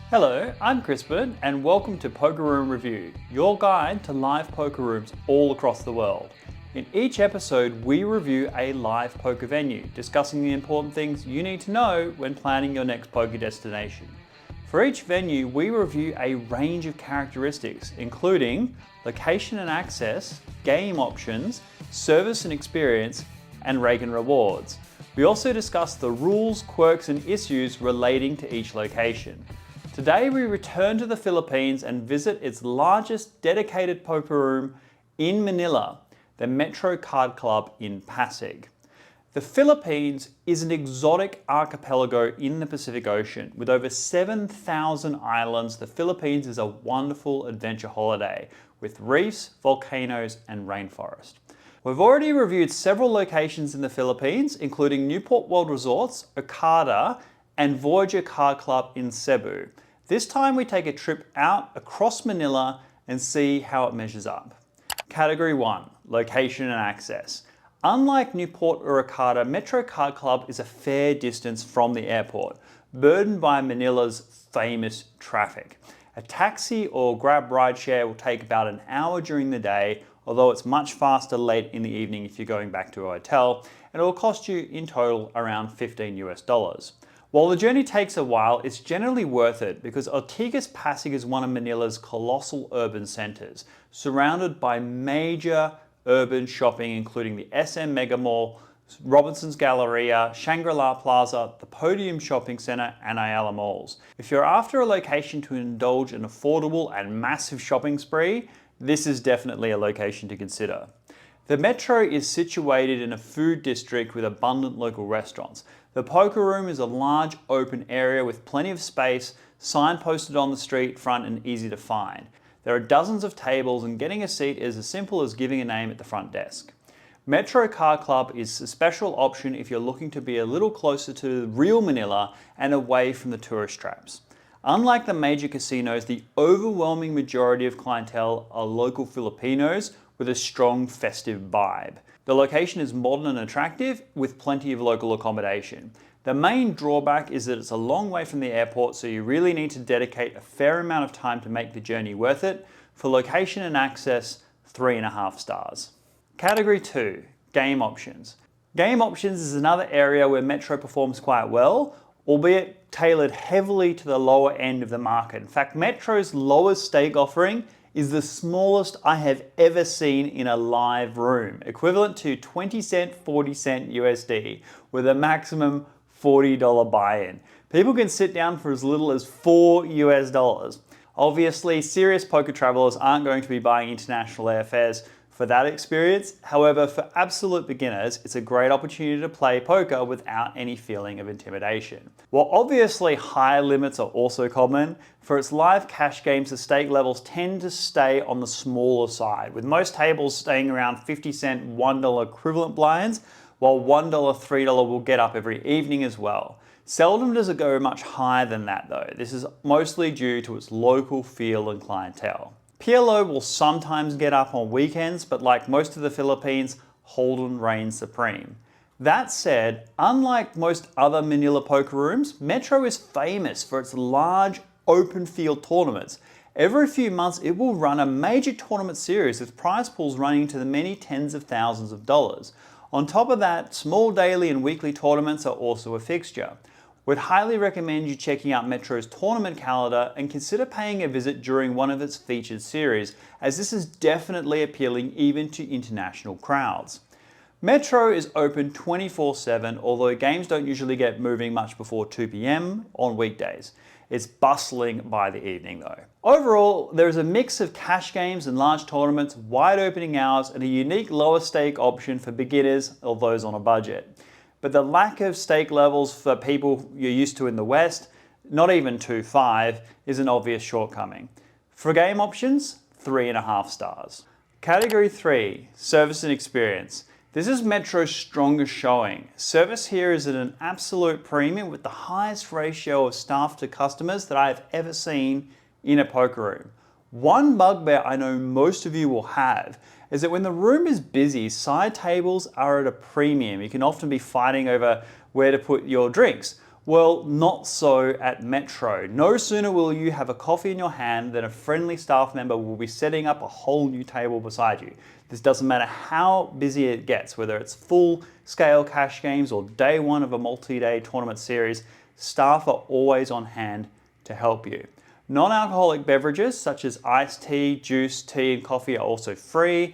Hello, I'm Crispin and welcome to Poker Room Review, your guide to live poker rooms all across the world. In each episode, we review a live poker venue, discussing the important things you need to know when planning your next poker destination. For each venue, we review a range of characteristics, including location and access, game options, service and experience, and Rake and Rewards. We also discuss the rules, quirks, and issues relating to each location. Today we return to the Philippines and visit its largest dedicated poker room in Manila, the Metro Card Club in Pasig. The Philippines is an exotic archipelago in the Pacific Ocean. With over 7,000 islands, the Philippines is a wonderful adventure holiday with reefs, volcanoes, and rainforest. We've already reviewed several locations in the Philippines, including Newport World Resorts, Okada, and Voyager Card Club in Cebu. This time we take a trip out across Manila and see how it measures up. Category 1, location and access. Unlike Newport or Okada, Metro Card Club is a fair distance from the airport, burdened by Manila's famous traffic. A taxi or Grab rideshare will take about an hour during the day, although it's much faster late in the evening if you're going back to a hotel, and it will cost you in total around $15 US. While the journey takes a while, it's generally worth it because Ortigas Pasig is one of Manila's colossal urban centers, surrounded by major urban shopping including the SM Mega Mall, Robinson's Galleria, Shangri-La Plaza, the Podium Shopping Center, and Ayala Malls. If you're after a location to indulge an affordable and massive shopping spree, this is definitely a location to consider. The Metro is situated in a food district with abundant local restaurants. The poker room is a large open area with plenty of space, signposted on the street front and easy to find. There are dozens of tables and getting a seat is as simple as giving a name at the front desk. Metro Card Club is a special option if you're looking to be a little closer to real Manila and away from the tourist traps. Unlike the major casinos, the overwhelming majority of clientele are local Filipinos with a strong festive vibe. The location is modern and attractive with plenty of local accommodation. The main drawback is that it's a long way from the airport, so you really need to dedicate a fair amount of time to make the journey worth it. For location and access, 3.5 stars. Category 2, game options. Game options is another area where Metro performs quite well, albeit tailored heavily to the lower end of the market. In fact, Metro's lowest stake offering is the smallest I have ever seen in a live room, equivalent to 20 cent, 40 cent USD, with a maximum $40 buy-in. People can sit down for as little as $4 US. Obviously, serious poker travelers aren't going to be buying international airfares for that experience. However, for absolute beginners, it's a great opportunity to play poker without any feeling of intimidation. While obviously high limits are also common, for its live cash games, the stake levels tend to stay on the smaller side, with most tables staying around 50 cent $1 equivalent blinds, while $1, $3 will get up every evening as well. Seldom does it go much higher than that though. This is mostly due to its local feel and clientele. PLO will sometimes get up on weekends, but like most of the Philippines, Hold'em reigns supreme. That said, unlike most other Manila poker rooms, Metro is famous for its large open field tournaments. Every few months it will run a major tournament series with prize pools running to the many tens of thousands of dollars. On top of that, small daily and weekly tournaments are also a fixture. We'd highly recommend you checking out Metro's tournament calendar and consider paying a visit during one of its featured series, as this is definitely appealing even to international crowds. Metro is open 24/7, although games don't usually get moving much before 2 p.m. on weekdays. It's bustling by the evening though. Overall, there is a mix of cash games and large tournaments, wide opening hours, and a unique lower stake option for beginners or those on a budget. But the lack of stake levels for people you're used to in the West, not even 2.5, is an obvious shortcoming. For game options, 3.5 stars. Category 3, service and experience. This is Metro's strongest showing. Service here is at an absolute premium with the highest ratio of staff to customers that I have ever seen in a poker room. One bugbear I know most of you will have is that when the room is busy, side tables are at a premium. You can often be fighting over where to put your drinks. Well, not so at Metro. No sooner will you have a coffee in your hand than a friendly staff member will be setting up a whole new table beside you. This doesn't matter how busy it gets, whether it's full-scale cash games or day one of a multi-day tournament series, staff are always on hand to help you. Non-alcoholic beverages such as iced tea, juice, tea and coffee are also free,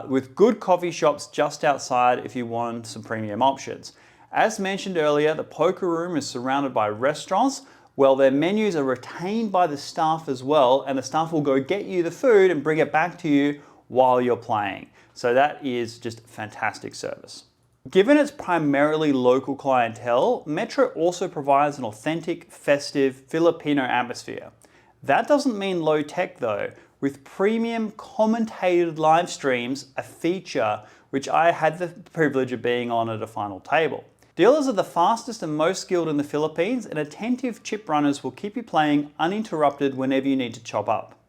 with good coffee shops just outside if you want some premium options. As mentioned earlier, the poker room is surrounded by restaurants. Well, their menus are retained by the staff as well, and the staff will go get you the food and bring it back to you while you're playing. So that is just fantastic service. Given its primarily local clientele, Metro also provides an authentic, festive Filipino atmosphere. That doesn't mean low tech though, with premium commentated live streams, a feature which I had the privilege of being on at a final table. Dealers are the fastest and most skilled in the Philippines, and attentive chip runners will keep you playing uninterrupted whenever you need to chop up.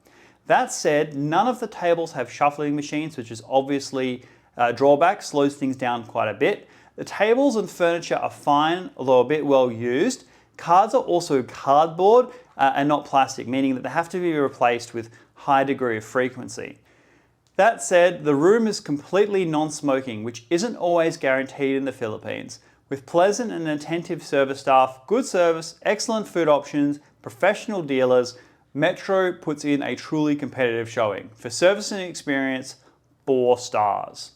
That said, none of the tables have shuffling machines, which is obviously a drawback, slows things down quite a bit. The tables and furniture are fine, although a bit well used. Cards are also cardboard and not plastic, meaning that they have to be replaced with high degree of frequency. That said, the room is completely non-smoking, which isn't always guaranteed in the Philippines. With pleasant and attentive service staff, good service, excellent food options, professional dealers, Metro puts in a truly competitive showing. For service and experience, 4 stars.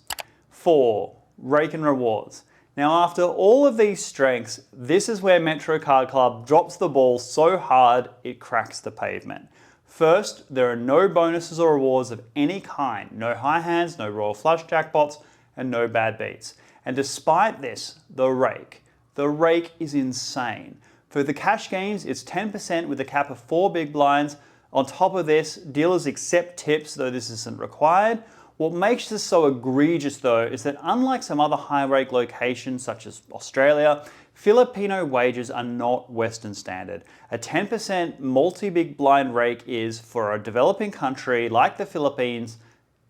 4. Rake and Rewards. Now after all of these strengths, this is where Metro Card Club drops the ball so hard it cracks the pavement. First, there are no bonuses or rewards of any kind, no high hands, no royal flush jackpots, and no bad beats. And despite this, the rake is insane. For the cash games, it's 10% with a cap of 4 big blinds. On top of this, dealers accept tips, though this isn't required. What makes this so egregious though is that unlike some other high rake locations such as Australia, Filipino wages are not Western standard. A 10% multi-big blind rake is, for a developing country like the Philippines,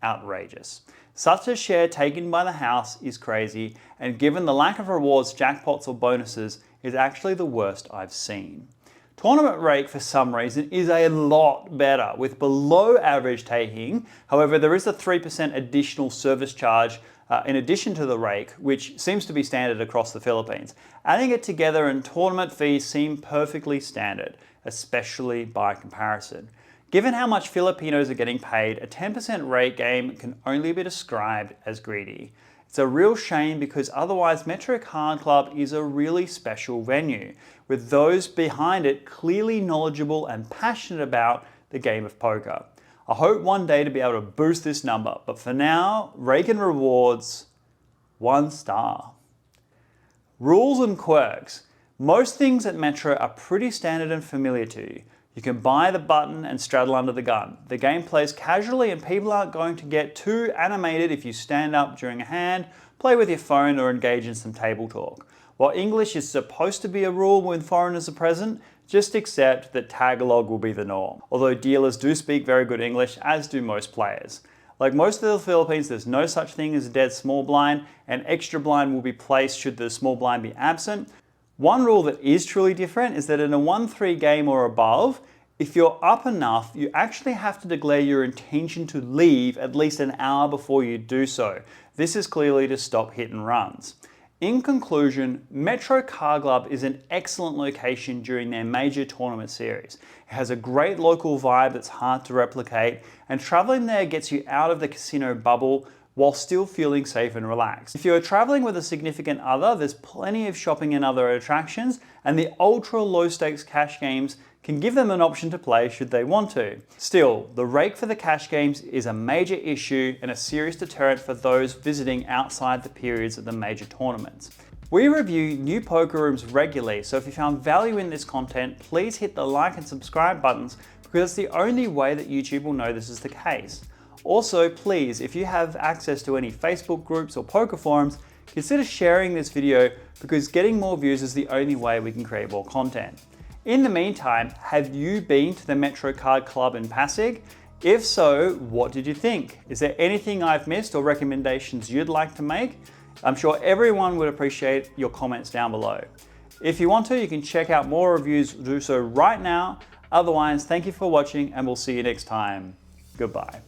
outrageous. Such a share taken by the house is crazy, and given the lack of rewards, jackpots or bonuses, is actually the worst I've seen. Tournament rake, for some reason, is a lot better, with below average taking. However, there is a 3% additional service charge in addition to the rake, which seems to be standard across the Philippines. Adding it together and tournament fees seem perfectly standard, especially by comparison. Given how much Filipinos are getting paid, a 10% rake game can only be described as greedy. It's a real shame because otherwise Metro Card Club is a really special venue, with those behind it clearly knowledgeable and passionate about the game of poker. I hope one day to be able to boost this number, but for now, Rake and Rewards, 1 star. Rules and quirks. Most things at Metro are pretty standard and familiar to you. You can buy the button and straddle under the gun. The game plays casually and people aren't going to get too animated if you stand up during a hand, play with your phone or engage in some table talk. While English is supposed to be a rule when foreigners are present, just accept that Tagalog will be the norm. Although dealers do speak very good English, as do most players. Like most of the Philippines, there's no such thing as a dead small blind, and extra blind will be placed should the small blind be absent. One rule that is truly different is that in a 1-3 game or above, if you're up enough, you actually have to declare your intention to leave at least an hour before you do so. This is clearly to stop hit and runs. In conclusion, Metro Card Club is an excellent location during their major tournament series. It has a great local vibe that's hard to replicate, and traveling there gets you out of the casino bubble while still feeling safe and relaxed. If you're traveling with a significant other, there's plenty of shopping and other attractions, and the ultra low stakes cash games can give them an option to play should they want to. Still, the rake for the cash games is a major issue and a serious deterrent for those visiting outside the periods of the major tournaments. We review new poker rooms regularly, so if you found value in this content, please hit the like and subscribe buttons because it's the only way that YouTube will know this is the case. Also, please, if you have access to any Facebook groups or poker forums, consider sharing this video because getting more views is the only way we can create more content. In the meantime, have you been to the Metro Card Club in Pasig? If so, what did you think? Is there anything I've missed or recommendations you'd like to make? I'm sure everyone would appreciate your comments down below. If you want to, you can check out more reviews, do so right now. Otherwise, thank you for watching and we'll see you next time. Goodbye.